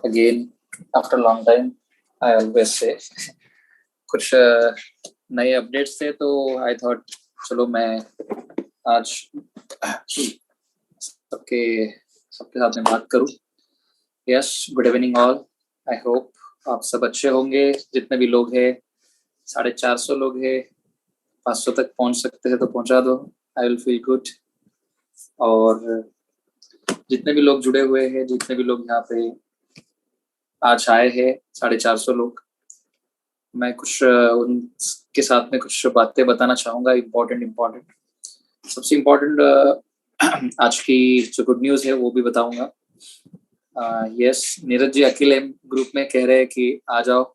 again after a long time. I always say कुछ नए updates थे तो आई थॉट चलो मैं आज सबके साथ में बात करूं. Yes, good evening all. I hope आप सब अच्छे होंगे. जितने भी लोग हैं, 450 लोग हैं, 500 तक पहुंच सकते हैं तो पहुंचा दो. I will feel good. और जितने भी लोग जुड़े हुए हैं, जितने भी लोग यहाँ पे आज आए हैं, 450 लोग, मैं कुछ उनके साथ में कुछ बातें बताना चाहूँगा. इम्पोर्टेंट सबसे इम्पोर्टेंट आज की जो गुड न्यूज़ है वो भी बताऊंगा. यस, नीरज जी अकेले ग्रुप में कह रहे हैं कि आ जाओ.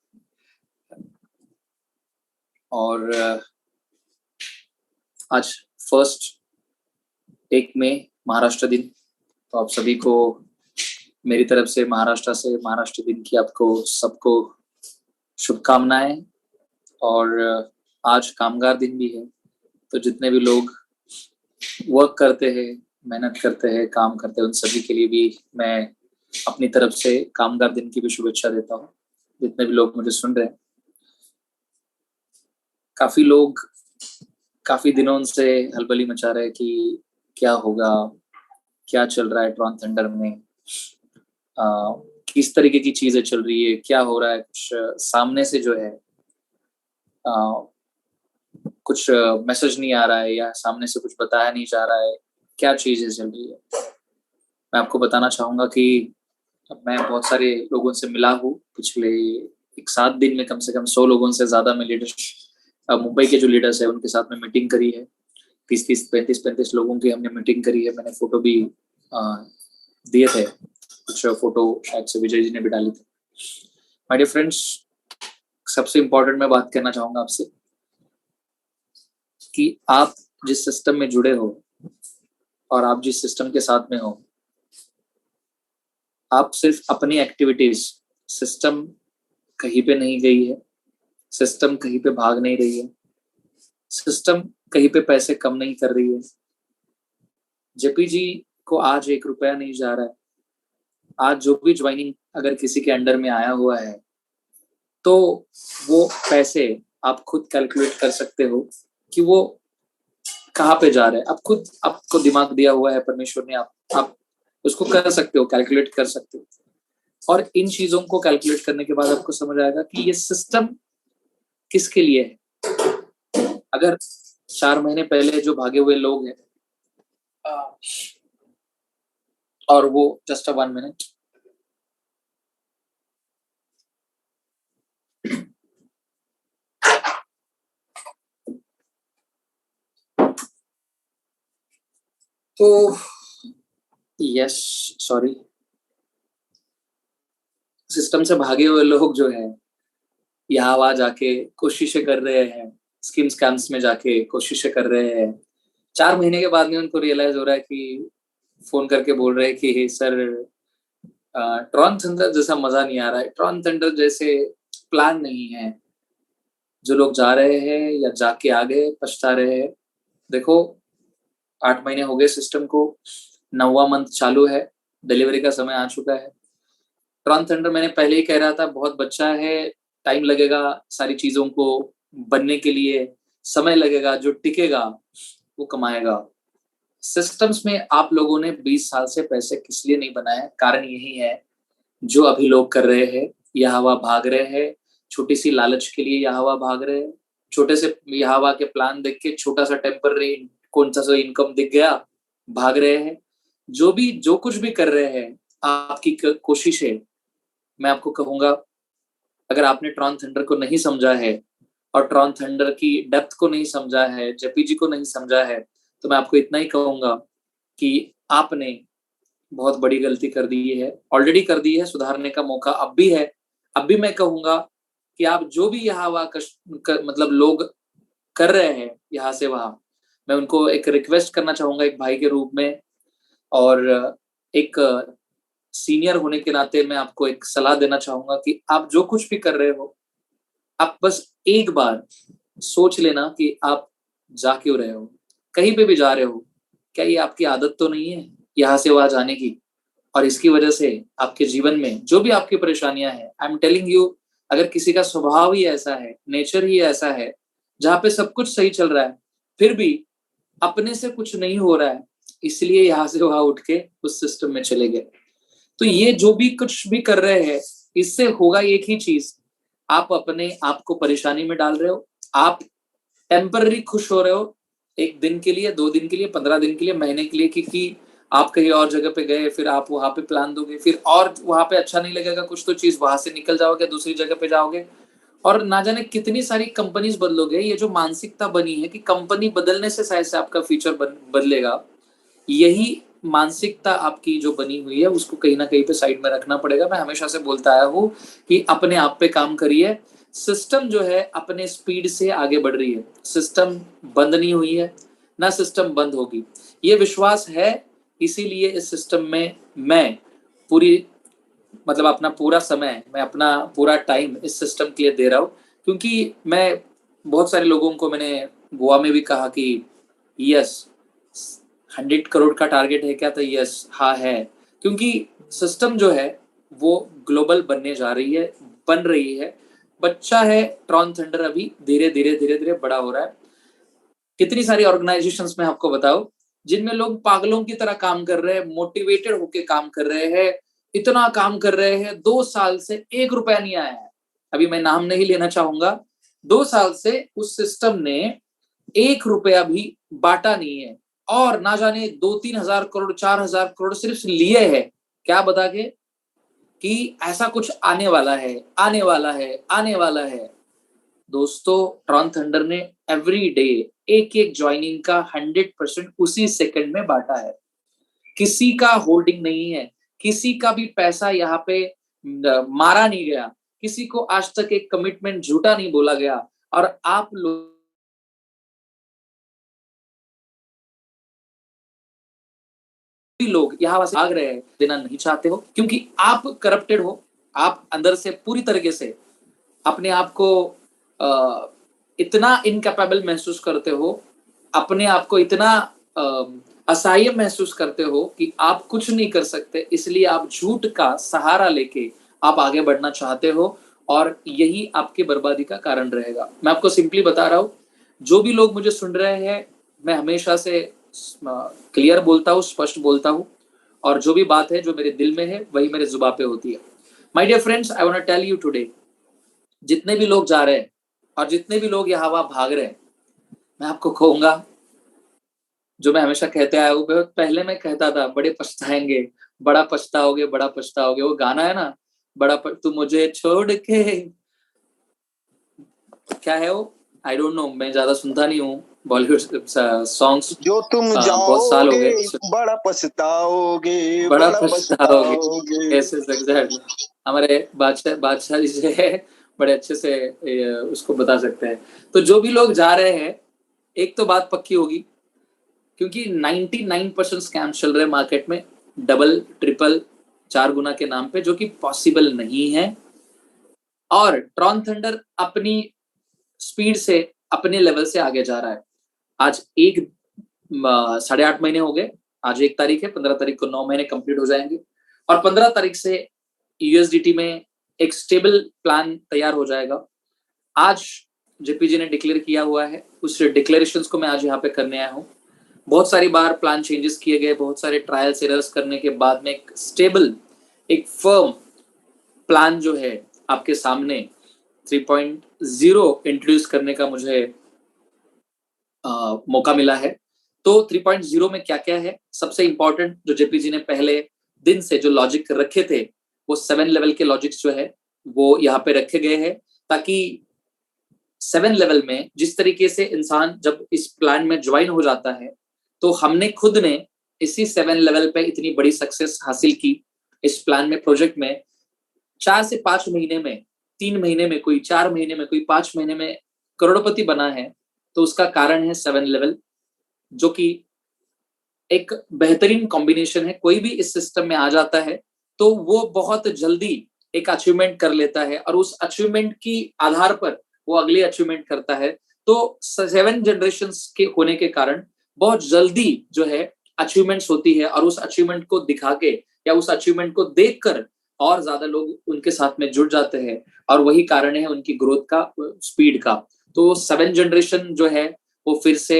और आज 1 मई महाराष्ट्र दिन, तो आप सभी को मेरी तरफ से महाराष्ट्र दिन की आपको सबको शुभकामनाएं. और आज कामगार दिन भी है, तो जितने भी लोग वर्क करते हैं, मेहनत करते हैं, काम करते हैं, उन सभी के लिए भी मैं अपनी तरफ से कामगार दिन की भी शुभेच्छा देता हूँ. जितने भी लोग मुझे सुन रहे हैं, काफी लोग काफी दिनों से हलबली मचा रहे हैं कि क्या होगा, क्या चल रहा है ट्रॉन थंडर में, किस तरीके की चीजें चल रही है, क्या हो रहा है. कुछ सामने से जो है कुछ मैसेज नहीं आ रहा है, या सामने से कुछ बताया नहीं जा रहा है, क्या चीजें चल रही है. मैं आपको बताना चाहूंगा कि मैं बहुत सारे लोगों से मिला हूँ. पिछले 7 दिन में कम से कम 100 लोगों से ज्यादा में मुंबई के जो लीडर्स है उनके साथ में मीटिंग करी है. 30 35 लोगों की हमने मीटिंग करी है. मैंने फोटो भी दिए थे, कुछ फोटो शायद से विजय जी ने भी डाली थी. माय डियर फ्रेंड्स, सबसे इम्पोर्टेंट मैं बात करना चाहूंगा आपसे कि आप जिस सिस्टम में जुड़े हो और आप जिस सिस्टम के साथ में हो, आप सिर्फ अपनी एक्टिविटीज, सिस्टम कहीं पे नहीं गई है, सिस्टम कहीं पे भाग नहीं रही है, सिस्टम कहीं पे पैसे कम नहीं कर रही है. जेपी जी को आज 1 रुपया नहीं जा रहा है. आज जो भी ज्वाइनिंग अगर किसी के अंडर में आया हुआ है, तो वो पैसे आप खुद कैलकुलेट कर सकते हो कि वो कहाँ पे जा रहे हैं. आप खुद, आपको दिमाग दिया हुआ है परमेश्वर ने, आप उसको कर सकते हो, कैलकुलेट कर सकते हो. और इन चीजों को कैलकुलेट करने के बाद आपको समझ आएगा कि ये सिस्टम किसके लिए है. अगर 4 महीने पहले जो भागे हुए लोग हैं, और वो जस्ट 1 मिनट, तो यस, सॉरी, सिस्टम से भागे हुए लोग जो है, यहाँ वहां जाके कोशिशें कर रहे हैं, स्किम स्कैम्स में जाके कोशिशें कर रहे हैं. 4 महीने के बाद में उनको रियलाइज हो रहा है कि फोन करके बोल रहे हैं कि सर, ट्रॉन थंडर जैसा मजा नहीं आ रहा है, ट्रॉन थंडर जैसे प्लान नहीं है. जो लोग जा रहे हैं या जाके आ गए पछता रहे हैं. देखो, 8 महीने हो गए सिस्टम को, 9वां मंथ चालू है, डिलीवरी का समय आ चुका है. ट्रॉन थंडर मैंने पहले ही कह रहा था, बहुत बच्चा है, टाइम लगेगा सारी चीजों को बनने के लिए, समय लगेगा. जो टिकेगा वो कमाएगा. सिस्टम्स में आप लोगों ने 20 साल से पैसे किस लिए नहीं बनाए? कारण यही है जो अभी लोग कर रहे हैं. यहाँ वहाँ भाग रहे हैं, छोटी सी लालच के लिए यहाँ वहाँ भाग रहे हैं. छोटे से यहाँ वहाँ के प्लान देख के छोटा सा टेम्पररी कौन सा इनकम दिख गया, भाग रहे हैं. जो कुछ भी कर रहे हैं, आपकी कोशिश है. मैं आपको कहूंगा, अगर आपने ट्रॉन थंडर को नहीं समझा है और ट्रॉन थंडर की डेप्थ को नहीं समझा है, जेपी जी को नहीं समझा है, तो मैं आपको इतना ही कहूंगा कि आपने बहुत बड़ी गलती कर दी है. ऑलरेडी कर दी है, सुधारने का मौका अब भी है. अब भी मैं कहूंगा कि आप जो भी यहाँ वहाँ मतलब लोग कर रहे हैं यहाँ से वहां, मैं उनको एक रिक्वेस्ट करना चाहूंगा एक भाई के रूप में, और एक सीनियर होने के नाते मैं आपको एक सलाह देना चाहूंगा कि आप जो कुछ भी कर रहे हो, आप बस एक बार सोच लेना कि आप जा क्यों रहे हो. कहीं पे भी जा रहे हो, क्या ये आपकी आदत तो नहीं है यहाँ से वहां जाने की? और इसकी वजह से आपके जीवन में जो भी आपकी परेशानियां हैं, आई एम टेलिंग यू, अगर किसी का स्वभाव ही ऐसा है, नेचर ही ऐसा है, जहाँ पे सब कुछ सही चल रहा है, फिर भी अपने से कुछ नहीं हो रहा है, इसलिए यहाँ से वहां उठ के उस सिस्टम में चले गए। तो ये जो भी कुछ भी कर रहे हैं, इससे होगा एक ही चीज, आप अपने आप को परेशानी में डाल रहे हो। आप टेम्पररी खुश हो रहे हो, 1 दिन के लिए, 2 दिन के लिए, 15 दिन के लिए, महीने के लिए, क्योंकि आप कहीं और जगह पे गए, फिर आप वहां पे प्लान दोगे, फिर और वहां पे अच्छा नहीं लगेगा कुछ, तो चीज वहां से निकल जाओगे, दूसरी जगह पे जाओगे, और ना जाने कितनी सारी कंपनीज बदलोगे। ये जो मानसिकता बनी है कि कंपनी बदलने से शायद से आपका फ्यूचर बदलेगा, यही मानसिकता आपकी जो बनी हुई है, उसको कहीं ना कहीं पे साइड में रखना पड़ेगा। मैं हमेशा से बोलता आया हूँ कि अपने आप पे काम करिए। सिस्टम जो है अपने स्पीड से आगे बढ़ रही है, सिस्टम बंद नहीं हुई है, ना सिस्टम बंद होगी, ये विश्वास है। इसीलिए इस सिस्टम में मैं पूरी, मतलब अपना पूरा समय, मैं अपना पूरा टाइम इस सिस्टम के लिए दे रहा हूँ। क्योंकि मैं बहुत सारे लोगों को, मैंने गोवा में भी कहा कि यस 100 करोड़ का टारगेट है क्या, तो यस हाँ है। क्योंकि सिस्टम जो है वो ग्लोबल बनने जा रही है, बन रही है। बच्चा है ट्रॉन थंडर, अभी धीरे धीरे धीरे धीरे बड़ा हो रहा है। कितनी सारी ऑर्गेनाइजेशंस में आपको बताओ, जिनमें लोग पागलों की तरह काम कर रहे हैं, मोटिवेटेड होके काम कर रहे हैं, इतना काम कर रहे हैं, 2 साल से 1 रुपया नहीं आया है। अभी मैं नाम नहीं लेना चाहूंगा, 2 साल से उस सिस्टम ने 1 रुपया भी बांटा नहीं है, और ना जाने 2-3 हजार करोड़, 4 हजार करोड़ सिर्फ लिए है, क्या बता के कि ऐसा कुछ आने वाला है, आने वाला है, आने वाला है। दोस्तों, ट्रॉन थंडर ने एवरी डे एक एक ज्वाइनिंग का 100% उसी सेकंड में बांटा है। किसी का होल्डिंग नहीं है, किसी का भी पैसा यहाँ पे मारा नहीं गया, किसी को आज तक एक कमिटमेंट झूठा नहीं बोला गया। और आप लोग यहाँ से भाग रहे हैं, देना नहीं चाहते हो, क्योंकि आप करप्टेड हो, आप अंदर से पूरी तरीके से अपने आप को इतना इनकैपेबल महसूस करते हो, अपने आप को इतना असहाय महसूस करते हो कि आप कुछ नहीं कर सकते, इसलिए आप झूठ का सहारा लेके आप आगे बढ़ना चाहते हो, और यही आपके बर्बादी का कारण रहेगा। मैं आपको सिंपली बता रहा हूँ, जो भी लोग मुझे सुन रहे हैं, मैं हमेशा से क्लियर बोलता हूँ, स्पष्ट बोलता हूँ, और जो भी बात है जो मेरे दिल में है वही मेरे जुबान पे होती है। My dear friends, I want to tell you today, जितने भी लोग जा रहे हैं और जितने भी लोग यहाँ वहां भाग रहे हैं, मैं आपको कहूंगा, जो मैं हमेशा कहते आया हूँ, पहले मैं कहता था बड़े पछताएंगे, बड़ा पछताओगे, बड़ा पछताओगे, वो गाना है ना, तू मुझे छोड़ के, क्या है वो, आई डोंट नो, मैं ज्यादा सुनता नहीं हूँ बॉलीवुड सॉन्ग्स, जो तुम बहुत साल हो जाओगे गए, बड़ा पछताओगे, बड़ा बड़ा पछताओगे, ऐसे एग्जैक्टली। हमारे बादशाह बादशाह जी से है, बड़े अच्छे से उसको बता सकते हैं। तो जो भी लोग जा रहे हैं, एक तो बात पक्की होगी, क्योंकि 99% स्कैम चल रहे हैं मार्केट में, डबल ट्रिपल 4 गुना के नाम पे, जो कि पॉसिबल नहीं है। और ट्रॉन थंडर अपनी स्पीड से, अपने लेवल से आगे जा रहा है। आज 8.5 महीने हो गए, आज 1 तारीख है, 15 तारीख को 9 महीने कंप्लीट हो जाएंगे, और 15 तारीख से यूएसडीटी में एक स्टेबल प्लान तैयार हो जाएगा। आज जेपीजी ने डिक्लेयर किया हुआ है, उस डिक्लेरेशंस को मैं आज यहाँ पे करने आया हूँ। बहुत सारी बार प्लान चेंजेस किए गए, बहुत सारे ट्रायल्स एरर्स करने के बाद में एक स्टेबल, एक फर्म प्लान जो है आपके सामने 3.0 इंट्रोड्यूस करने का मुझे मौका मिला है। तो 3.0 में क्या क्या है, सबसे इंपॉर्टेंट जो जेपीजी ने पहले दिन से जो लॉजिक रखे थे, वो 7 लेवल के लॉजिक्स जो है वो यहाँ पे रखे गए हैं, ताकि 7 लेवल में जिस तरीके से इंसान जब इस प्लान में ज्वाइन हो जाता है, तो हमने खुद ने इसी 7 लेवल पे इतनी बड़ी सक्सेस हासिल की इस प्लान में, प्रोजेक्ट में। 4 से 5 महीने में, 3 महीने में, कोई 4 महीने में, कोई 5 महीने में करोड़पति बना है, तो उसका कारण है 7 लेवल, जो कि एक बेहतरीन कॉम्बिनेशन है। कोई भी इस सिस्टम में आ जाता है तो वो बहुत जल्दी एक अचीवमेंट कर लेता है, और उस अचीवमेंट की आधार पर वो अगली अचीवमेंट करता है। तो 7 जनरेशंस के होने के कारण बहुत जल्दी जो है अचीवमेंट्स होती है, और उस अचीवमेंट को दिखा के या उस अचीवमेंट को देखकर और ज्यादा लोग उनके साथ में जुड़ जाते हैं, और वही कारण है उनकी ग्रोथ का, स्पीड का। तो 7 जनरेशन जो है वो फिर से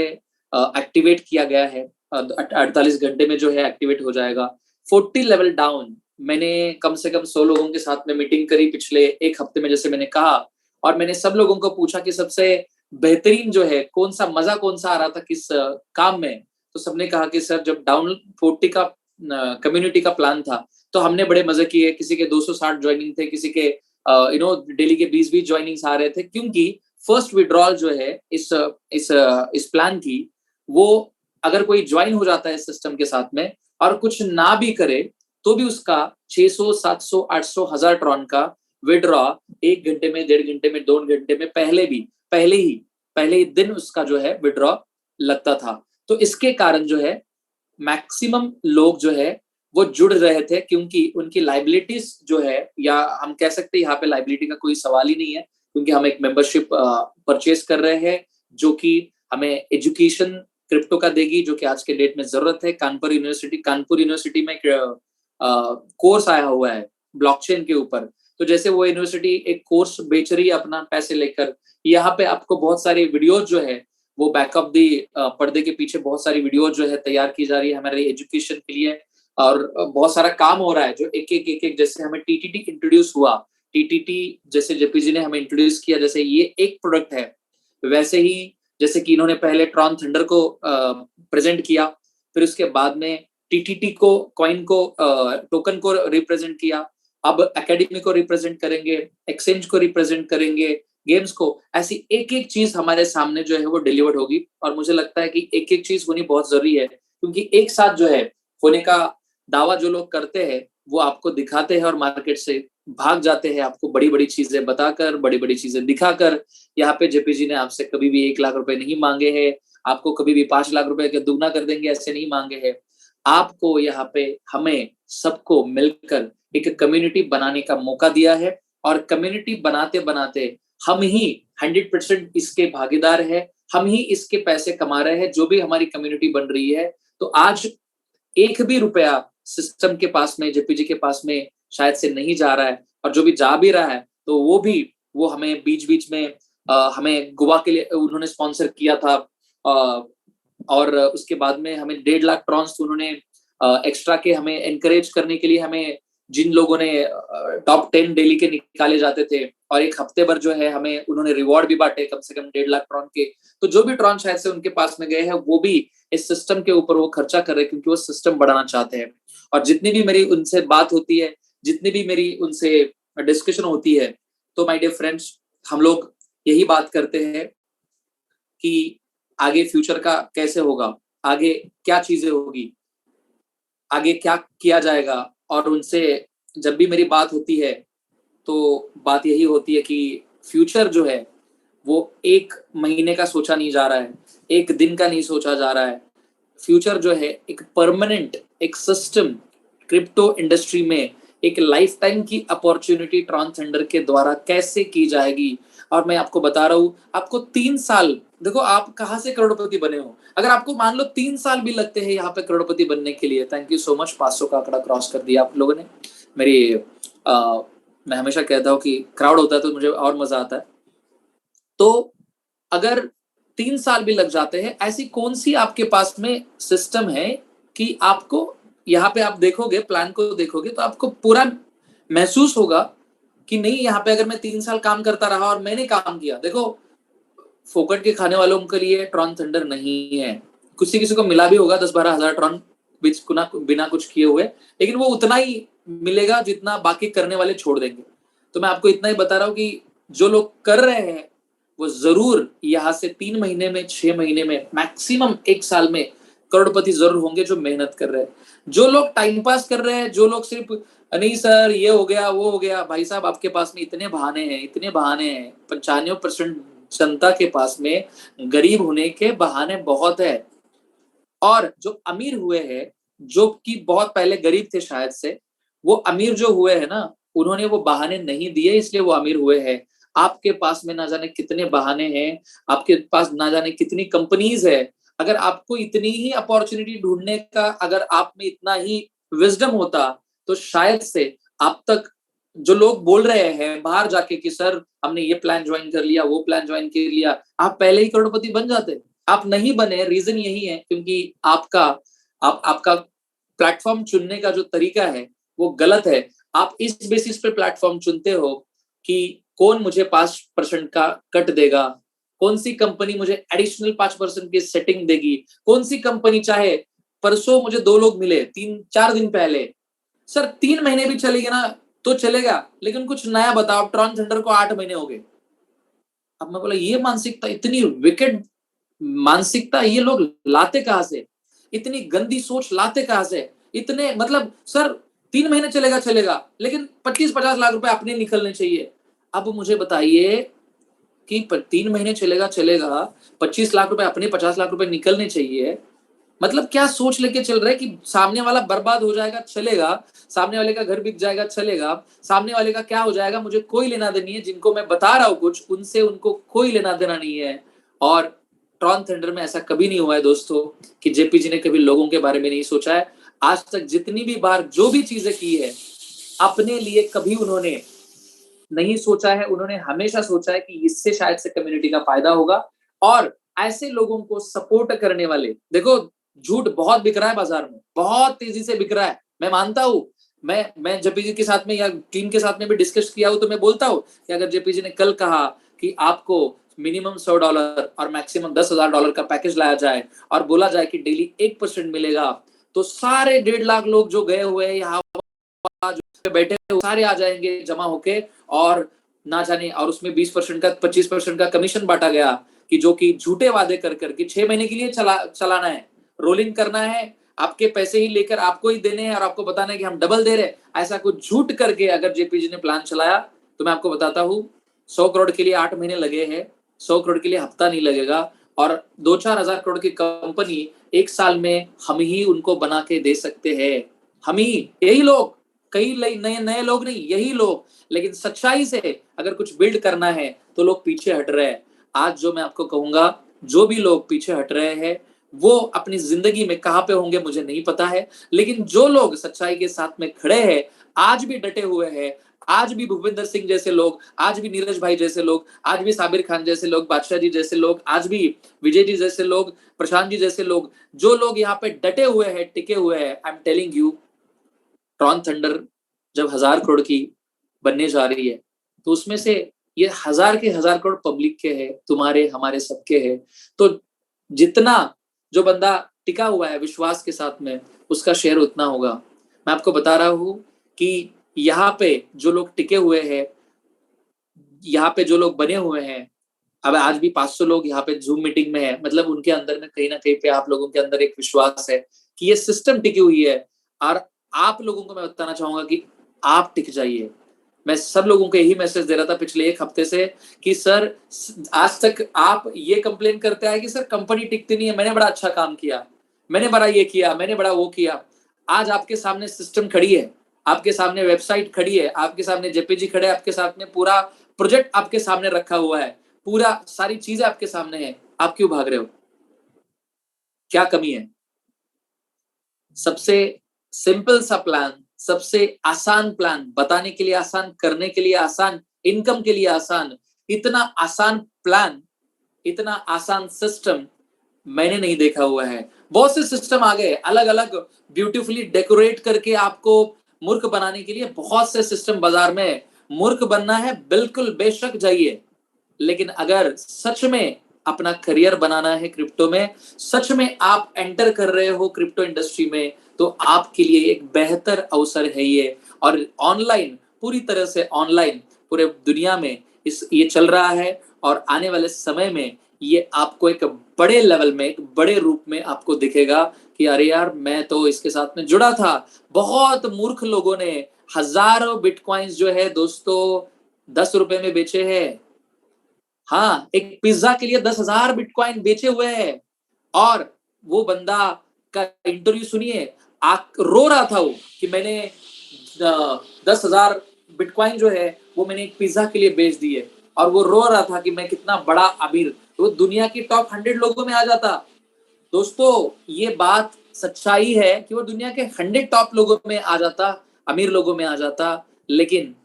एक्टिवेट किया गया है, 48 घंटे में जो है एक्टिवेट हो जाएगा। 40 लेवल डाउन मैंने कम से कम 100 लोगों के साथ में मीटिंग करी पिछले एक हफ्ते में, जैसे मैंने कहा, और मैंने सब लोगों को पूछा कि सबसे बेहतरीन जो है कौन सा, मजा कौन सा आ रहा था किस काम में। तो सबने कहा कि सर जब डाउन 40 का कम्युनिटी का प्लान था तो हमने बड़े मजे किए, किसी के 260 ज्वाइनिंग थे, किसी के डेली के 20-20 ज्वाइनिंग्स आ रहे थे, क्योंकि फर्स्ट विड्रॉल जो है इस प्लान की, वो अगर कोई ज्वाइन हो जाता है सिस्टम के साथ में और कुछ ना भी करे तो भी उसका 600, 700, 800, 1000 ट्रॉन का विड्रॉ 1 घंटे में, 1.5 घंटे में, 2 घंटे में, पहले ही दिन उसका जो है विड्रॉ लगता था। तो इसके कारण जो है मैक्सिमम लोग जो है वो जुड़ रहे थे, क्योंकि उनकी लाइबिलिटीज जो है, या हम कह सकते हैं यहाँ पे लाइबिलिटी का कोई सवाल ही नहीं है, क्योंकि हम एक मेंबरशिप परचेज कर रहे हैं जो कि हमें एजुकेशन क्रिप्टो का देगी, जो कि आज के डेट में जरूरत है। कानपुर यूनिवर्सिटी में कोर्स आया हुआ है ब्लॉकचेन के ऊपर। तो जैसे वो यूनिवर्सिटी एक कोर्स बेच रही है अपना पैसे लेकर, यहाँ पे आपको बहुत सारी वीडियोज जो है वो बैकअप दी, पर्दे के पीछे बहुत सारी वीडियो जो है तैयार की जा रही है हमारे एजुकेशन के लिए, और बहुत सारा काम हो रहा है जो एक जैसे हमें टीटीटी इंट्रोड्यूस हुआ, टीटीटी जैसे जेपी जी ने हमें इंट्रोड्यूस किया, जैसे ये एक प्रोडक्ट है, वैसे ही जैसे कि इन्होंने पहले ट्रॉन थंडर को प्रेजेंट किया, फिर उसके बाद में टीटीटी को, कॉइन को, टोकन को रिप्रेजेंट किया, अब एकेडमी को रिप्रेजेंट करेंगे, एक्सचेंज को रिप्रेजेंट करेंगे, गेम्स को। ऐसी एक एक चीज हमारे सामने जो है वो डिलीवर्ड होगी, और मुझे लगता है कि एक एक चीज होनी बहुत जरूरी है, क्योंकि एक साथ जो है होने का दावा जो लोग करते हैं वो आपको दिखाते हैं और मार्केट से भाग जाते हैं, आपको बड़ी बड़ी चीजें बताकर, बड़ी बड़ी चीजें दिखाकर। यहाँ पे जेपी जी ने आपसे कभी भी 1 लाख रुपए नहीं मांगे हैं, आपको कभी भी 5 लाख रुपए के दुगना कर देंगे ऐसे नहीं मांगे हैं। आपको यहाँ पे हमें सबको मिलकर एक कम्युनिटी बनाने का मौका दिया है, और कम्युनिटी बनाते बनाते हम ही 100% इसके भागीदार है, हम ही इसके पैसे कमा रहे हैं, जो भी हमारी कम्युनिटी बन रही है। तो आज 1 भी रुपया सिस्टम के पास में, जेपीजी के पास में शायद से नहीं जा रहा है, और जो भी जा भी रहा है तो वो हमें बीच बीच में हमें गोवा के लिए उन्होंने स्पॉन्सर किया था, और उसके बाद में हमें 1.5 लाख ट्रॉन्स उन्होंने एक्स्ट्रा के हमें एनकरेज करने के लिए, हमें जिन लोगों ने टॉप 10 डेली के निकाले जाते थे, और 1 हफ्ते भर जो है हमें उन्होंने रिवॉर्ड भी बांटे कम से कम 1.5 लाख ट्रॉन के। तो जो भी ट्रॉन शायद से उनके पास में गए हैं वो भी इस सिस्टम के ऊपर वो खर्चा कर रहे हैं, क्योंकि वो सिस्टम बढ़ाना चाहते हैं। और जितनी भी मेरी उनसे बात होती है, जितनी भी मेरी उनसे डिस्कशन होती है, तो माय डियर फ्रेंड्स, हम लोग यही बात करते हैं कि आगे फ्यूचर का कैसे होगा, आगे क्या चीजें होगी, आगे क्या किया जाएगा। और उनसे जब भी मेरी बात होती है तो बात यही होती है कि फ्यूचर जो है वो 1 महीने का सोचा नहीं जा रहा है, 1 दिन का नहीं सोचा जा रहा है। फ्यूचर जो है एक परमानेंट, एक सिस्टम, क्रिप्टो इंडस्ट्री में एक लाइफ टाइम की अपॉर्चुनिटी ट्रॉन थंडर के द्वारा कैसे की जाएगी। और मैं आपको बता रहा हूँ, आपको 3 साल, देखो आप कहाँ से करोड़पति बने हो, अगर आपको मान लो 3 साल भी लगते हैं यहाँ पे करोड़पति बनने के लिए, थैंक यू सो मच, 500 का आंकड़ा क्रॉस कर दिया आप लोगों ने। मैं हमेशा कहता हूँ कि क्राउड होता है तो मुझे और मजा आता है। तो अगर 3 साल भी लग जाते हैं, ऐसी कौन सी आपके पास में सिस्टम है कि आपको यहाँ पे आप देखोगे, प्लान को देखोगे तो आपको पूरा महसूस होगा कि नहीं, यहाँ पे अगर मैं 3 साल काम करता रहा और मैंने काम किया। देखो, फोकट के खाने वालों के लिए ट्रॉन थंडर नहीं है, किसी को मिला भी होगा 10-12 हजार ट्रॉन बिना कुछ किए हुए, लेकिन वो उतना ही मिलेगा जितना बाकी करने वाले छोड़ देंगे। तो मैं आपको इतना ही बता रहा हूँ कि जो लोग कर रहे हैं वो जरूर यहाँ से 3 महीने में, 6 महीने में, मैक्सिमम 1 साल में करोड़पति जरूर होंगे, जो मेहनत कर रहे हैं। जो लोग टाइम पास कर रहे हैं, जो लोग सिर्फ नहीं सर ये हो गया वो हो गया, भाई साहब आपके पास में इतने बहाने हैं। 95% जनता के पास में गरीब होने के बहाने बहुत है, और जो अमीर हुए हैं, जो कि बहुत पहले गरीब थे शायद से, वो अमीर जो हुए हैं ना, उन्होंने वो बहाने नहीं दिए, इसलिए वो अमीर हुए हैं। आपके पास में ना जाने कितने बहाने हैं, आपके पास ना जाने कितनी कंपनीज है। अगर आपको इतनी ही अपॉर्चुनिटी ढूंढने का, अगर आप में इतना ही विजडम होता, तो शायद से आप तक जो लोग बोल रहे हैं बाहर जाके कि सर हमने ये प्लान ज्वाइन कर लिया, वो प्लान ज्वाइन कर लिया, आप पहले ही करोड़पति बन जाते। आप नहीं बने, रीजन यही है क्योंकि आपका प्लेटफॉर्म चुनने का जो तरीका है वो गलत है। आप इस बेसिस पे प्लेटफॉर्म चुनते हो कि कौन मुझे 5% का कट देगा, कौन सी कंपनी मुझे एडिशनल 5% की सेटिंग देगी, कौन सी कंपनी चाहे परसों मुझे 2 लोग मिले 3-4 दिन पहले, सर 3 महीने भी चलेगी ना तो चलेगा, लेकिन कुछ नया बताओ। ट्रॉन थंडर को 8 महीने हो गए। अब मैं बोला ये मानसिकता, इतनी विकेट मानसिकता ये लोग लाते कहां से, इतनी गंदी सोच लाते कहां से, इतने मतलब सर 3 महीने चलेगा चलेगा, लेकिन 25-50 लाख रुपए अपने निकलने चाहिए। अब मुझे बताइए कि 3 महीने चलेगा चलेगा, 25 लाख रुपए अपने, 50 लाख रुपए निकलने चाहिए, मतलब क्या सोच लेके चल रहे हैं कि सामने वाला बर्बाद हो जाएगा चलेगा, सामने वाले का घर बिक जाएगा चलेगा, सामने वाले का क्या हो जाएगा मुझे कोई लेना देना नहीं है, जिनको मैं बता रहा हूं कुछ उनसे उनको कोई लेना देना नहीं है। और ट्रॉन थंडर में ऐसा कभी नहीं हुआ है दोस्तों कि जेपी जी ने कभी लोगों के बारे में नहीं सोचा है। आज तक जितनी भी बार जो भी चीजें की है अपने लिए कभी उन्होंने नहीं सोचा है। उन्होंने हमेशा सोचा है कि इससे शायद से कम्युनिटी का फायदा होगा। और ऐसे लोगों को सपोर्ट करने वाले, देखो झूठ बहुत बिक रहा है बाजार में, बहुत तेजी से बिक रहा है, मैं मानता हूं। मैं जेपी जी के साथ में या टीम के साथ में भी डिस्कस किया हूं तो मैं बोलता हूं कि अगर जेपी जी ने कल कहा कि आपको मिनिमम $100 और मैक्सिमम $10,000 का पैकेज लाया जाए और बोला जाए कि डेली 1% मिलेगा, तो सारे 1.5 लाख लोग जो गए हुए हैं यहाँ बैठे हुए सारे आ जाएंगे जमा होके, और ना जाने, और उसमें 20% का 25% का कमीशन बांटा गया कि जो कि झूठे वादे कर करके 6 महीने के लिए चलाना है, रोलिंग करना है, आपके पैसे ही लेकर आपको ही देने हैं और आपको बताना है कि हम डबल दे रहे हैं। ऐसा कुछ झूठ करके अगर जेपीजी ने प्लान चलाया तो मैं आपको बताता हूँ 100 करोड़ के लिए 8 महीने लगे हैं, 100 करोड़ के लिए हफ्ता नहीं लगेगा, और 2-4 हजार करोड़ की कंपनी 1 साल में हम ही उनको बना के दे सकते हैं। हम ही, यही लोग, कई नए नए लोग नहीं, यही लोग। लेकिन सच्चाई से अगर कुछ बिल्ड करना है तो लोग पीछे हट रहे हैं। आज जो मैं आपको कहूंगा, जो भी लोग पीछे हट रहे हैं वो अपनी जिंदगी में कहां पे होंगे मुझे नहीं पता है, लेकिन जो लोग सच्चाई के साथ में खड़े हैं, आज भी डटे हुए हैं, आज भी भूपेंद्र सिंह जैसे लोग, आज भी नीरज भाई जैसे लोग, आज भी साबिर खान जैसे लोग, बादशाह जी जैसे लोग, आज भी विजय जी जैसे लोग, प्रशांत जी जैसे लोग, जो लोग यहाँ पे डटे हुए हैं, टिके हुए हैं, I am telling you, Tron thunder जब 1000 करोड़ की बनने जा रही है तो उसमें से ये 1000 के 1000 करोड़ पब्लिक के हैं, तुम्हारे हमारे सबके हैं। तो जितना जो बंदा टिका हुआ है विश्वास के साथ में, उसका शेयर उतना होगा। मैं आपको बता रहा हूं कि यहाँ पे जो लोग टिके हुए हैं, यहाँ पे जो लोग बने हुए हैं, अब आज भी 500 लोग यहाँ पे जूम मीटिंग में है, मतलब उनके अंदर में कहीं ना कहीं पे आप लोगों के अंदर एक विश्वास है कि ये सिस्टम टिकी हुई है। और आप लोगों को मैं बताना चाहूंगा कि आप टिक जाइए। मैं सब लोगों को यही मैसेज दे रहा था पिछले 1 हफ्ते से कि सर आज तक आप ये कंप्लेन करते आए कि सर कंपनी टिकती नहीं है, मैंने बड़ा अच्छा काम किया, मैंने बड़ा ये किया, मैंने बड़ा वो किया। आज आपके सामने सिस्टम खड़ी है, आपके सामने वेबसाइट खड़ी है, आपके सामने जेपीजी खड़े, आपके साथ में पूरा प्रोजेक्ट आपके सामने रखा हुआ है, पूरा सारी चीजें आपके सामने है, आप क्यों भाग रहे हो? क्या कमी है? सबसे सिंपल सा प्लान, सबसे आसान प्लान, बताने के लिए आसान, करने के लिए आसान, इनकम के लिए आसान, इतना आसान प्लान, इतना आसान सिस्टम मैंने नहीं देखा हुआ है। बहुत से सिस्टम आ गए अलग अलग ब्यूटीफुली डेकोरेट करके आपको मूर्ख बनाने के लिए, बहुत से सिस्टम बाजार में। मूर्ख बनना है बिल्कुल बेशक जाइए, लेकिन अगर सच में अपना करियर बनाना है क्रिप्टो में, सच में आप एंटर कर रहे हो क्रिप्टो इंडस्ट्री में, तो आपके लिए एक बेहतर अवसर है ये। और ऑनलाइन, पूरी तरह से ऑनलाइन पूरे दुनिया में ये चल रहा है, और आने वाले समय में ये आपको एक बड़े लेवल में, एक बड़े रूप में आपको दिखेगा कि अरे यार मैं तो इसके साथ में जुड़ा था। बहुत मूर्ख लोगों ने हजारों बिटकॉइंस जो है दोस्तों 10 रुपए में बेचे हैं। हाँ, एक पिज्जा के लिए 10,000 बिटकॉइन बेचे हुए हैं। और वो बंदा का इंटरव्यू सुनिए, रो रहा था वो कि मैंने 10,000 बिटकॉइन जो है वो मैंने एक पिज्जा के लिए बेच दिए, और वो रो रहा था कि मैं कितना बड़ा अमीर, वो दुनिया की टॉप 100 लोगों में आ जाता। दोस्तों ये बात सच्चाई है कि वो दुनिया के 100 टॉप लोगों में आ जाता, अमीर लोगों में आ जाता। लेकिन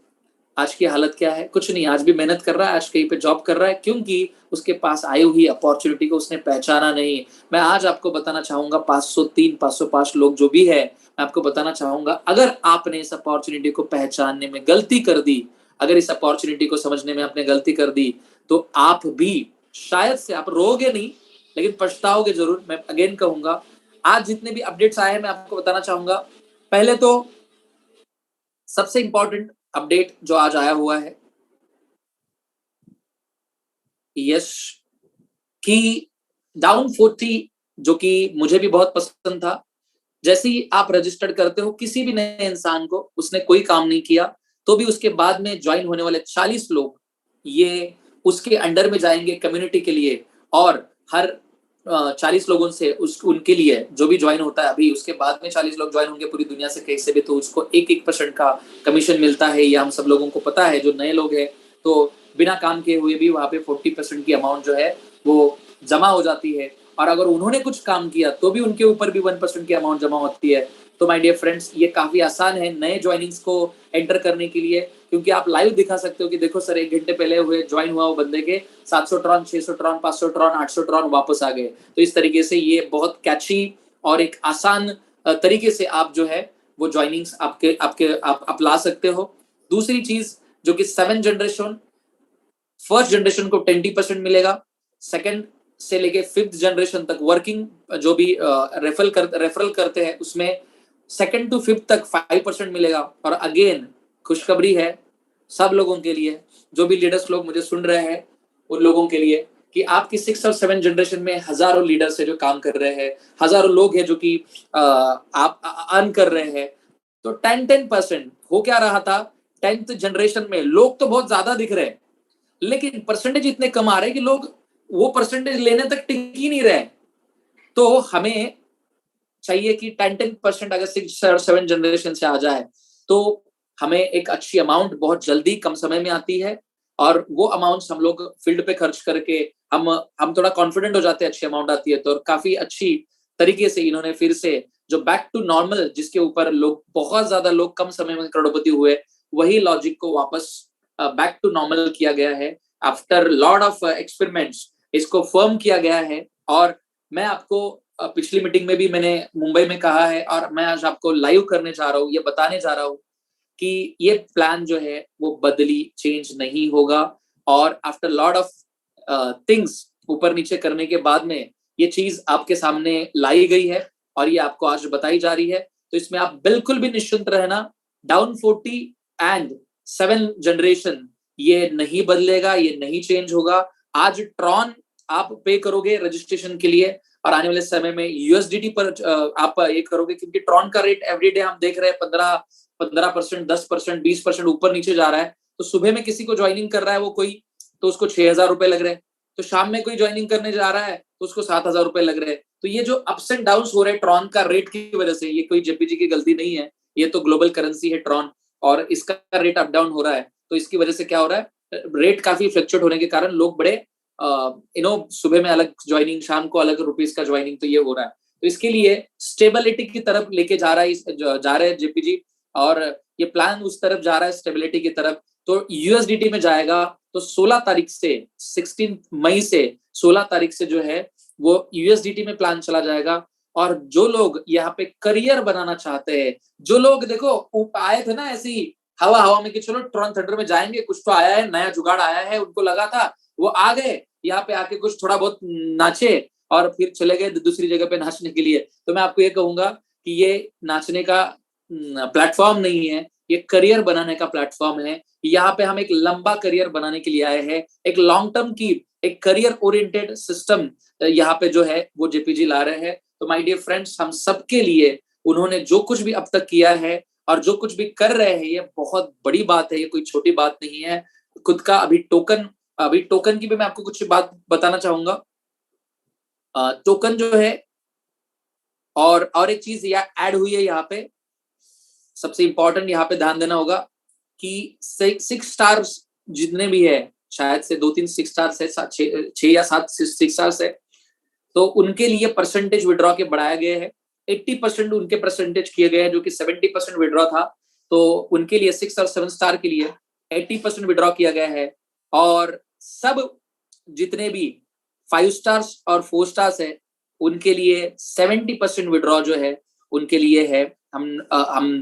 आज की हालत क्या है? कुछ नहीं, आज भी मेहनत कर रहा है, आज कहीं पे जॉब कर रहा है, क्योंकि उसके पास आई हुई अपॉर्चुनिटी को उसने पहचाना नहीं। मैं आज आपको बताना चाहूंगा 503 505 लोग जो भी है, मैं आपको बताना चाहूंगा, अगर आपने इस अपॉर्चुनिटी को पहचानने में गलती कर दी, अगर इस अपॉर्चुनिटी को समझने में आपने गलती कर दी, तो आप भी शायद से, आप रोगे नहीं लेकिन पछताओगे जरूर। मैं अगेन कहूंगा, आज जितने भी अपडेट्स आए हैं मैं आपको बताना चाहूंगा। पहले तो सबसे इंपॉर्टेंट अपडेट जो आज आया हुआ है, यश की डाउन 40, जो कि मुझे भी बहुत पसंद था। जैसे ही आप रजिस्टर्ड करते हो किसी भी नए इंसान को, उसने कोई काम नहीं किया, तो भी उसके बाद में ज्वाइन होने वाले 40 लोग ये उसके अंडर में जाएंगे कम्युनिटी के लिए, और हर 40 लोगों से उनके लिए जो भी ज्वाइन होता है अभी, उसके बाद में 40 लोग ज्वाइन होंगे पूरी दुनिया से कहीं से भी, तो उसको 1% का कमीशन मिलता है। ये हम सब लोगों को पता है जो नए लोग हैं। तो बिना काम किए हुए भी वहां पे 40% की अमाउंट जो है वो जमा हो जाती है, और अगर उन्होंने कुछ काम किया तो भी उनके ऊपर भी 1% की अमाउंट जमा होती है। तो माय डियर फ्रेंड्स, ये काफी आसान है नए ज्वाइनिंग्स को एंटर करने के लिए, क्योंकि आप लाइव दिखा सकते हो कि देखो सर 1 घंटे पहले हुए ज्वाइन हुआ वो बंदे के 700 ट्रॉन, 600 ट्रॉन, 500 ट्रॉन, 800 ट्रॉन वापस आ गए। तो इस तरीके से ये बहुत कैची और एक आसान तरीके से आप जो है वो ज्वाइनिंग्स आप ला सकते हो। दूसरी चीज जो कि 7 जनरेशन, फर्स्ट जनरेशन को 20% मिलेगा, सेकंड से लेके 5th जनरेशन तक वर्किंग जो भी रेफरल करते हैं उसमें सेकंड टू 5th तक 5% मिलेगा। और अगेन खुशखबरी है सब लोगों के लिए, जो भी लीडर्स लोग मुझे सुन रहे हैं उन लोगों के लिए, कि आपकी 6 और 7 जनरेशन में हजारों लीडर्स है जो काम कर रहे हैं, हजारों लोग हैं जो कि आप अर्न कर रहे हैं। तो 10% हो क्या रहा था, 10th जनरेशन में लोग तो बहुत ज्यादा दिख रहे हैं, लेकिन परसेंटेज इतने कम आ रहे हैं कि लोग वो परसेंटेज लेने तक टिक ही नहीं रहे। तो हमें चाहिए कि 10% अगर 6 और 7 जनरेशन से आ जाए तो हमें एक अच्छी अमाउंट बहुत जल्दी कम समय में आती है, और वो अमाउंट हम लोग फील्ड पे खर्च करके हम थोड़ा कॉन्फिडेंट हो जाते हैं, अच्छी अमाउंट आती है तो। काफी अच्छी तरीके से इन्होंने फिर से जो बैक टू नॉर्मल, जिसके ऊपर लोग बहुत ज्यादा लोग कम समय में करोड़पति हुए, वही लॉजिक को वापस बैक टू नॉर्मल किया गया है। आफ्टर लॉट ऑफ एक्सपेरिमेंट्स इसको फर्म किया गया है। और मैं आपको पिछली मीटिंग में भी मैंने मुंबई में कहा है, और मैं आज आपको लाइव करने जा रहा हूँ, ये बताने जा रहा हूँ कि ये प्लान जो है वो बदली चेंज नहीं होगा। और आफ्टर लॉट ऑफ थिंग्स ऊपर नीचे करने के बाद में ये चीज आपके सामने लाई गई है, और ये आपको आज बताई जा रही है। तो इसमें आप बिल्कुल भी निश्चिंत रहना, डाउन 40 एंड 7 जनरेशन ये नहीं बदलेगा, ये नहीं चेंज होगा। आज ट्रॉन आप पे करोगे रजिस्ट्रेशन के लिए, और आने वाले समय में यूएसडीटी पर आप ये करोगे, क्योंकि ट्रॉन का रेट एवरीडे हम देख रहे हैं 15%, 10%, 20% ऊपर नीचे जा रहा है। तो सुबह में किसी को ज्वाइनिंग कर रहा है वो कोई, तो उसको 6,000 रुपए लग रहे हैं। तो शाम में कोई ज्वाइनिंग करने जा रहा है तो उसको 7,000 रुपए लग रहे हैं। तो ये जो अप्स एंड डाउन हो रहे हैं ट्रॉन का रेट की वजह से, ये कोई जेपीजी की गलती नहीं है, ये तो ग्लोबल करेंसी है ट्रॉन, और इसका रेट अप डाउन हो रहा है। तो इसकी वजह से क्या हो रहा है, रेट काफी फ्लक्चुएट होने के कारण लोग बड़े सुबह में अलग ज्वाइनिंग, शाम को अलग रुपीस का ज्वाइनिंग, तो ये हो रहा है। तो इसके लिए स्टेबिलिटी की तरफ लेके जा रहा है जेपीजी, और ये प्लान उस तरफ जा रहा है स्टेबिलिटी की तरफ। तो यूएसडीटी में जाएगा तो 16 तारीख से 16 मई से 16 तारीख से जो है वो यूएसडीटी में प्लान चला जाएगा। और जो लोग यहाँ पे करियर बनाना चाहते हैं, जो लोग देखो आए थे ना ऐसी हवा हवा में कि चलो ट्रॉन थंडर में जाएंगे, कुछ तो आया है, नया जुगाड़ आया है, उनको लगा था, वो आ गए यहाँ पे आके कुछ थोड़ा बहुत नाचे और फिर चले गए दूसरी जगह पे नाचने के लिए। तो मैं आपको ये कहूंगा कि ये नाचने का प्लेटफॉर्म नहीं है, ये करियर बनाने का प्लेटफॉर्म है। यहाँ पे हम एक लंबा करियर बनाने के लिए आए हैं, एक लॉन्ग टर्म की एक करियर ओरिएंटेड सिस्टम यहाँ पे जो है वो जेपीजी ला रहे हैं। तो माय डियर फ्रेंड्स, हम सबके लिए उन्होंने जो कुछ भी अब तक किया है और जो कुछ भी कर रहे हैं, ये बहुत बड़ी बात है, ये कोई छोटी बात नहीं है। खुद का अभी टोकन की भी मैं आपको कुछ बात बताना चाहूंगा। टोकन जो है, और एक चीज ऐड हुई है यहाँ पे, सबसे इंपॉर्टेंट यहाँ पे ध्यान देना होगा कि 6 स्टार्स जितने भी है, शायद से 2-3 6 स्टार्स है, 6 या 7 6 स्टार्स है, तो उनके लिए परसेंटेज विड्रॉ के बढ़ाया गया है। 80% उनके परसेंटेज किए गए हैं, जो कि 70% विड्रॉ था। तो उनके लिए 6 और 7 स्टार के लिए 80% विड्रॉ किया गया है, और सब जितने भी 5 स्टार्स और 4 स्टार्स है उनके लिए 70% विड्रॉ जो है उनके लिए है। हम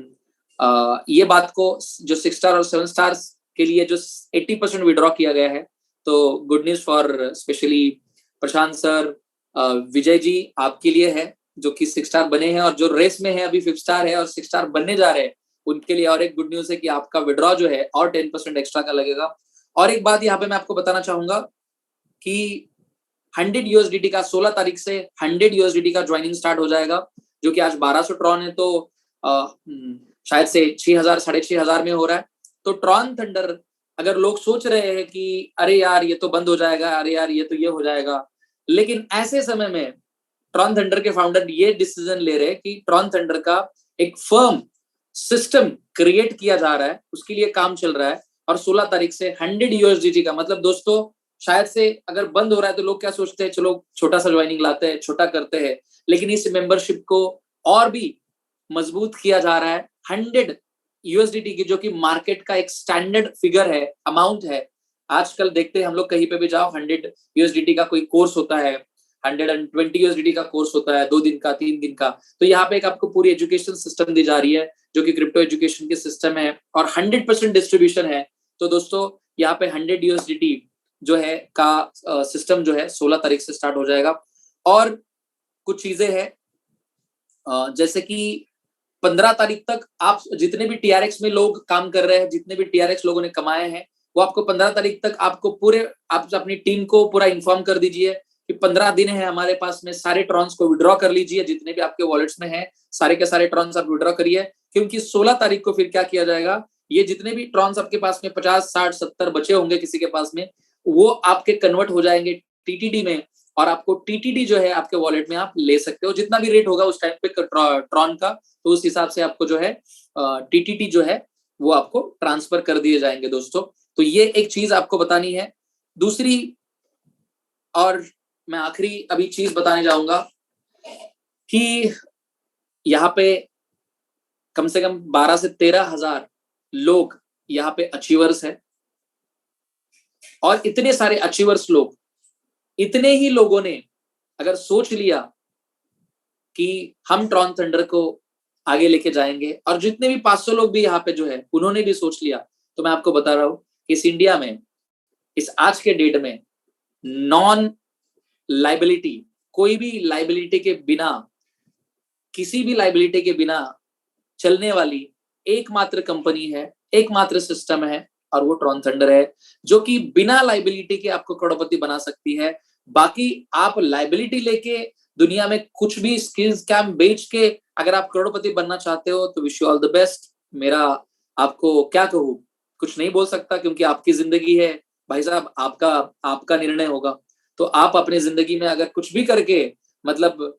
ये बात को जो 6 स्टार और 7 स्टार्स के लिए जो 80% विड्रॉ किया गया है, तो good news for specially Prashant sir, Vijay ji आपके लिए है जो कि 6 स्टार बने हैं, और जो रेस में है अभी 5 स्टार है और 6 स्टार बनने जा रहे हैं उनके लिए और एक गुड न्यूज है कि आपका विड्रॉ जो है और 10% एक्स्ट्रा का लगेगा। और एक बात यहाँ पे मैं आपको बताना चाहूंगा कि 100 यूएसडीटी का 16 तारीख से 100 यूएसडीटी का ज्वाइनिंग स्टार्ट हो जाएगा, जो कि आज 1200 ट्रॉन है, तो शायद से 6000 6500 में हो रहा है। तो ट्रॉन थंडर, अगर लोग सोच रहे हैं कि अरे यार ये तो बंद हो जाएगा, अरे यार ये तो ये हो जाएगा, लेकिन ऐसे समय में ट्रॉन थंडर के फाउंडर ये डिसीजन ले रहे हैं कि ट्रॉन थंडर का एक फर्म सिस्टम क्रिएट किया जा रहा है, उसके लिए काम चल रहा है, और 16 तारीख से 100 यूएसडीटी का मतलब दोस्तों शायद से अगर बंद हो रहा है तो लोग क्या सोचते हैं, चलो छोटा सा ज्वाइनिंग लाते हैं, छोटा करते हैं, लेकिन इस मेंबरशिप को और भी मजबूत किया जा रहा है। 100 यूएसडीटी की, जो कि मार्केट का एक स्टैंडर्ड फिगर है, अमाउंट है। आजकल देखते हैं हम लोग कहीं पे भी जाओ, 100 यूएसडीटी का कोई कोर्स होता है, 120 यूएसडीटी का कोर्स होता है, 2 दिन का, 3 दिन का। तो यहाँ पे एक आपको पूरी एजुकेशन सिस्टम दी जा रही है जो कि क्रिप्टो एजुकेशन की सिस्टम है, और 100% डिस्ट्रीब्यूशन है। तो दोस्तों यहाँ पे 100 यूएसडीटी जो है का सिस्टम जो है 16 तारीख से स्टार्ट हो जाएगा। और कुछ चीजें हैं जैसे कि 15 तारीख तक आप जितने भी टीआरएक्स में लोग काम कर रहे हैं, जितने भी टीआरएक्स लोगों ने कमाए हैं, वो आपको 15 तारीख तक आपको पूरे, आप अपनी टीम को पूरा इन्फॉर्म कर दीजिए कि 15 दिन है हमारे पास में, सारे ट्रॉन्स को विड्रॉ कर लीजिए, जितने भी आपके वॉलेट्स में है सारे के सारे ट्रॉन्स आप विड्रॉ करिए, क्योंकि 16 तारीख को फिर क्या किया जाएगा, ये जितने भी ट्रॉन्स आपके पास में 50 60 70 बचे होंगे किसी के पास में, वो आपके कन्वर्ट हो जाएंगे टीटीडी में, और आपको टीटीडी जो है आपके वॉलेट में आप ले सकते हो, जितना भी रेट होगा उस टाइम पे ट्रॉन का, तो उस हिसाब से आपको जो है टीटीडी जो है वो आपको ट्रांसफर कर दिए जाएंगे दोस्तों। तो ये एक चीज आपको बतानी है। दूसरी, और मैं आखिरी अभी चीज बताने जाऊंगा कि यहाँ पे कम से कम 12 से 13 हजार लोग यहाँ पे अचीवर्स हैं, और इतने सारे अचीवर्स लोग, इतने ही लोगों ने अगर सोच लिया कि हम ट्रॉन थंडर को आगे लेके जाएंगे, और जितने भी 500 लोग भी यहाँ पे जो है उन्होंने भी सोच लिया, तो मैं आपको बता रहा हूं कि इस इंडिया में, इस आज के डेट में, नॉन लाइबिलिटी, कोई भी लाइबिलिटी के बिना, किसी भी लाइबिलिटी के बिना चलने वाली एकमात्र कंपनी है, एकमात्र सिस्टम है, और वो ट्रॉन थंडर है, जो कि बिना लाइबिलिटी के आपको करोड़पति बना सकती है। बाकी आप लाइबिलिटी लेके दुनिया में कुछ भी स्किल्स कैम बेच के अगर आप करोड़पति बनना चाहते हो तो wish you all the best. मेरा आपको क्या कहूँ, कुछ नहीं बोल सकता, क्योंकि आपकी जिंदगी है भाई साहब, आपका निर्णय होगा। तो आप अपने जिंदगी में अगर कुछ भी करके, मतलब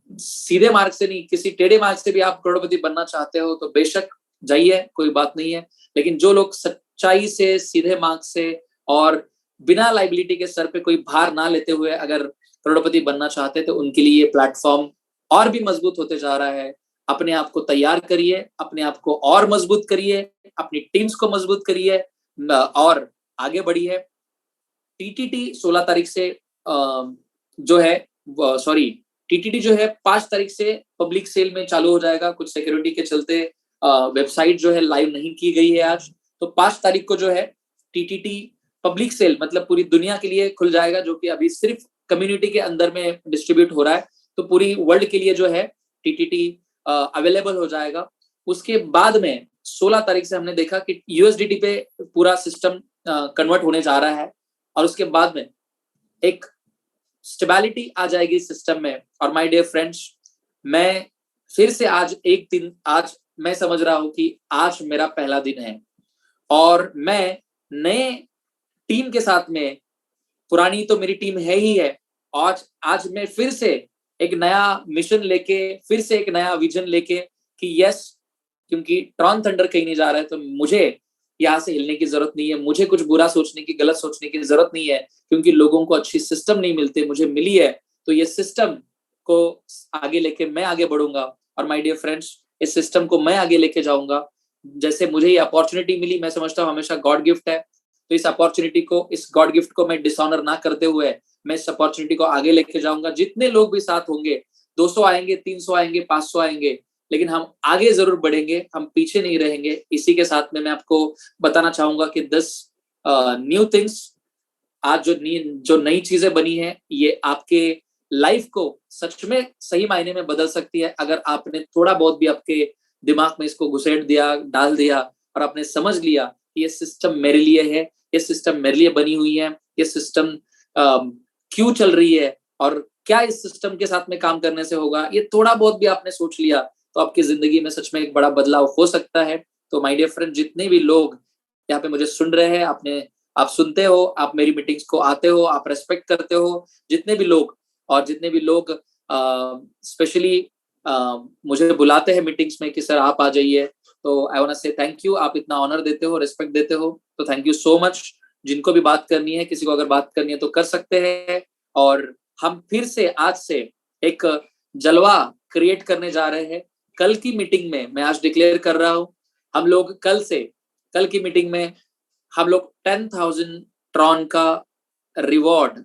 सीधे मार्ग से नहीं, किसी टेढ़े मार्ग से भी आप करोड़पति बनना चाहते हो तो बेशक जाइए, कोई बात नहीं है। लेकिन जो लोग सच्चाई से, सीधे मार्ग से और बिना लाइबिलिटी के सर पे कोई भार ना लेते हुए अगर करोड़पति बनना चाहते तो उनके लिए ये प्लेटफॉर्म और भी मजबूत होते जा रहा है। अपने आप को तैयार करिए, अपने आप को और मजबूत करिए, अपनी टीम्स को मजबूत करिए और आगे बढ़िए। टीटीटी 16 तारीख से जो है, सॉरी, टीटीडी जो है 5 तारीख से पब्लिक सेल में चालू हो जाएगा। कुछ सिक्योरिटी के चलते वेबसाइट जो है लाइव नहीं की गई है आज, तो 5 तारीख को जो है टीटीटी पब्लिक सेल, मतलब पूरी दुनिया के लिए खुल जाएगा, जो कि अभी सिर्फ कम्युनिटी के अंदर में डिस्ट्रीब्यूट हो रहा है। तो पूरी वर्ल्ड के लिए जो है टीटीटी अवेलेबल हो जाएगा। उसके बाद में 16 तारीख से हमने देखा कि यूएसडीटी पे पूरा सिस्टम कन्वर्ट होने जा रहा है, और उसके बाद में एक स्टेबिलिटी आ जाएगी सिस्टम में। और माय डियर फ्रेंड्स, मैं फिर से आज मैं समझ रहा हूं कि आज मेरा पहला दिन है, और मैं नए टीम के साथ में, पुरानी तो मेरी टीम है ही है, आज मैं फिर से एक नया मिशन लेके, फिर से एक नया विजन लेके कि यस, क्योंकि ट्रॉन थंडर कहीं नहीं जा रहा है तो मुझे यहाँ से हिलने की जरूरत नहीं है, मुझे कुछ बुरा सोचने की, गलत सोचने की जरूरत नहीं है, क्योंकि लोगों को अच्छी सिस्टम नहीं मिलती, मुझे मिली है। तो ये सिस्टम को आगे लेके मैं आगे बढ़ूंगा, और माय डियर फ्रेंड्स, इस सिस्टम को मैं आगे लेके जाऊंगा। जैसे मुझे ये अपॉर्चुनिटी मिली, मैं समझता हूँ हमेशा गॉड गिफ्ट है, तो इस अपॉर्चुनिटी को, इस गॉड गिफ्ट को मैं डिसऑनर ना करते हुए मैं इस अपॉर्चुनिटी को आगे लेके जाऊंगा। जितने लोग भी साथ होंगे, 200 आएंगे, 300 आएंगे, 500 आएंगे, लेकिन हम आगे जरूर बढ़ेंगे, हम पीछे नहीं रहेंगे। इसी के साथ में मैं आपको बताना चाहूंगा कि 10 न्यू थिंग्स, आज जो नई चीजें बनी है, ये आपके लाइफ को सच में सही मायने में बदल सकती है, अगर आपने थोड़ा बहुत भी आपके दिमाग में इसको घुसेड़ दिया, डाल दिया, और आपने समझ लिया कि ये सिस्टम मेरे लिए है, ये सिस्टम मेरे लिए बनी हुई है, ये सिस्टम क्यों चल रही है और क्या इस सिस्टम के साथ में काम करने से होगा, ये थोड़ा बहुत भी आपने सोच लिया तो आपकी जिंदगी में सच में एक बड़ा बदलाव हो सकता है। तो माय डियर फ्रेंड, जितने भी लोग यहाँ पे मुझे सुन रहे हैं, आप सुनते हो, आप मेरी मीटिंग्स को आते हो, आप रेस्पेक्ट करते हो, जितने भी लोग स्पेशली मुझे बुलाते हैं मीटिंग्स में कि सर आप आ जाइए, तो आई वांट टू से थैंक यू। आप इतना ऑनर देते हो, रिस्पेक्ट देते हो, तो थैंक यू सो मच। जिनको भी बात करनी है, किसी को अगर बात करनी है तो कर सकते हैं। और हम फिर से आज से एक जलवा क्रिएट करने जा रहे हैं। कल की मीटिंग में मैं आज डिक्लेयर कर रहा हूँ, हम लोग कल की मीटिंग में हम लोग 10,000 ट्रॉन का रिवॉर्ड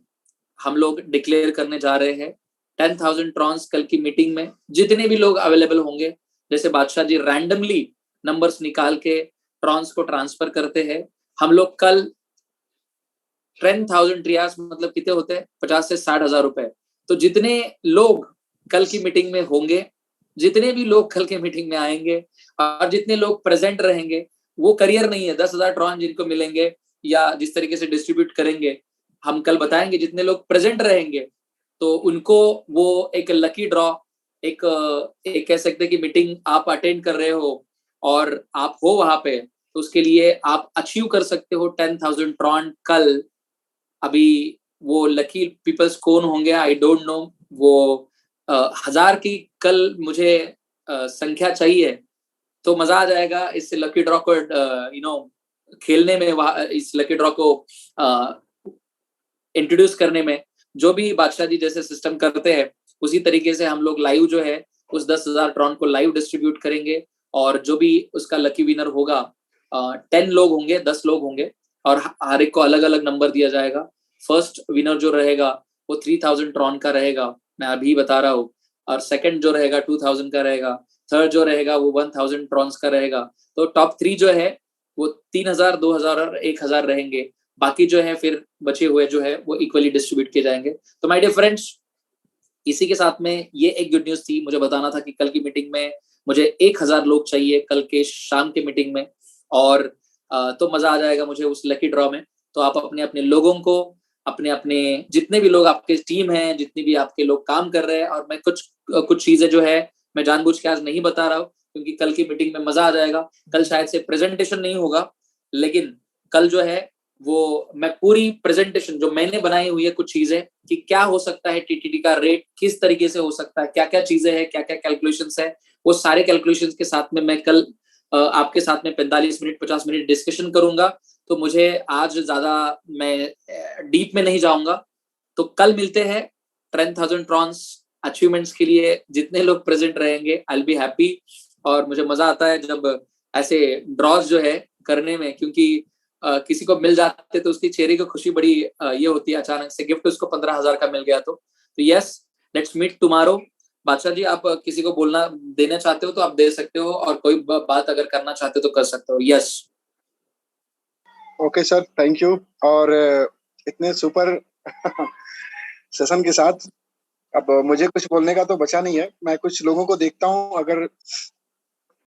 हम लोग डिक्लेयर करने जा रहे हैं। 10,000 ट्रॉन्स कल की मीटिंग में जितने भी लोग अवेलेबल होंगे, जैसे बादशाह जी रैंडमली नंबर्स निकाल के ट्रॉन्स को ट्रांसफर करते हैं, हम लोग कल 10,000 रियास मतलब कितने होते हैं, 50 से 60,000 रुपए। तो जितने लोग कल की मीटिंग में होंगे, जितने भी लोग कल के मीटिंग में आएंगे और जितने लोग प्रेजेंट रहेंगे, वो करियर नहीं है 10,000 ट्रॉन जिनको मिलेंगे या जिस तरीके से डिस्ट्रीब्यूट करेंगे, हम कल बताएंगे। जितने लोग प्रेजेंट रहेंगे तो उनको वो एक लकी ड्रॉ, एक कह सकते हैं कि मीटिंग आप अटेंड कर रहे हो और आप हो वहां पे, तो उसके लिए आप अचीव कर सकते हो 10,000 ट्रॉन कल। अभी वो लकी पीपल्स कौन होंगे आई डोंट नो, वो 1,000 की कल मुझे संख्या चाहिए, तो मजा आ जाएगा इस लकी ड्रॉ को खेलने में, इस लकी ड्रॉ को इंट्रोड्यूस करने में। जो भी बादशाह जी जैसे सिस्टम करते हैं उसी तरीके से हम लोग लाइव जो है उस 10,000 ट्रॉन को लाइव डिस्ट्रीब्यूट करेंगे, और जो भी उसका लकी विनर होगा, 10 लोग होंगे, 10 लोग होंगे, और हर एक को अलग अलग नंबर दिया जाएगा। फर्स्ट विनर जो रहेगा वो 3,000 ट्रॉन का रहेगा, मैं अभी बता रहा हूँ, और सेकंड जो रहेगा 2,000 का रहेगा, थर्ड जो रहेगा वो 1,000 ट्रॉन्स का रहेगा। तो टॉप 3 जो है वो 3,000, 2,000 और 1,000 रहेंगे। बाकी जो है फिर बचे हुए जो है वो इक्वली डिस्ट्रीब्यूट किए जाएंगे। तो माय डियर फ्रेंड्स, इसी के साथ में ये एक गुड न्यूज थी, मुझे बताना था कि कल की मीटिंग में मुझे 1,000 लोग चाहिए कल के शाम के मीटिंग में, और तो मजा आ जाएगा मुझे उस लकी ड्रॉ में। तो आप अपने अपने लोगों को, अपने अपने जितने भी लोग आपके टीम हैं, जितने भी आपके लोग काम कर रहे हैं, और मैं कुछ चीजें जो है मैं जानबूझ के आज नहीं बता रहा हूँ क्योंकि कल की मीटिंग में मजा आ जाएगा। कल शायद से प्रेजेंटेशन नहीं होगा, लेकिन कल जो है वो मैं पूरी प्रेजेंटेशन जो मैंने बनाई हुई है, कुछ चीजें कि क्या हो सकता है, टीटीडी का रेट किस तरीके से हो सकता है, क्या क्या चीजें हैं, क्या क्या कैलकुलेशंस है, वो सारे कैलकुलेशंस के साथ में मैं कल आपके साथ में 45 मिनट 50 मिनट डिस्कशन करूंगा। तो मुझे आज ज्यादा मैं डीप में नहीं जाऊंगा। तो कल मिलते हैं 10,000 ट्रॉन्स अचीवमेंट्स के लिए। जितने लोग प्रेजेंट रहेंगे आई विल बी हैप्पी, और मुझे मजा आता है जब ऐसे ड्रॉज जो है करने में, क्योंकि किसी को मिल जाते तो उसकी चेहरे की खुशी बड़ी ये होती है, अचानक से गिफ्ट उसको 15,000 का मिल गया तो yes, let's meet tomorrow. Badshah ji, आप किसी को बोलना देना चाहते हो तो आप दे सकते हो, और कोई बात अगर करना चाहते हो तो कर सकते हो। Yes okay sir, thank you. और इतने सुपर सेशन के साथ अब मुझे कुछ बोलने का तो बचा नहीं है। मैं कुछ लोगों को देखता हूँ, अगर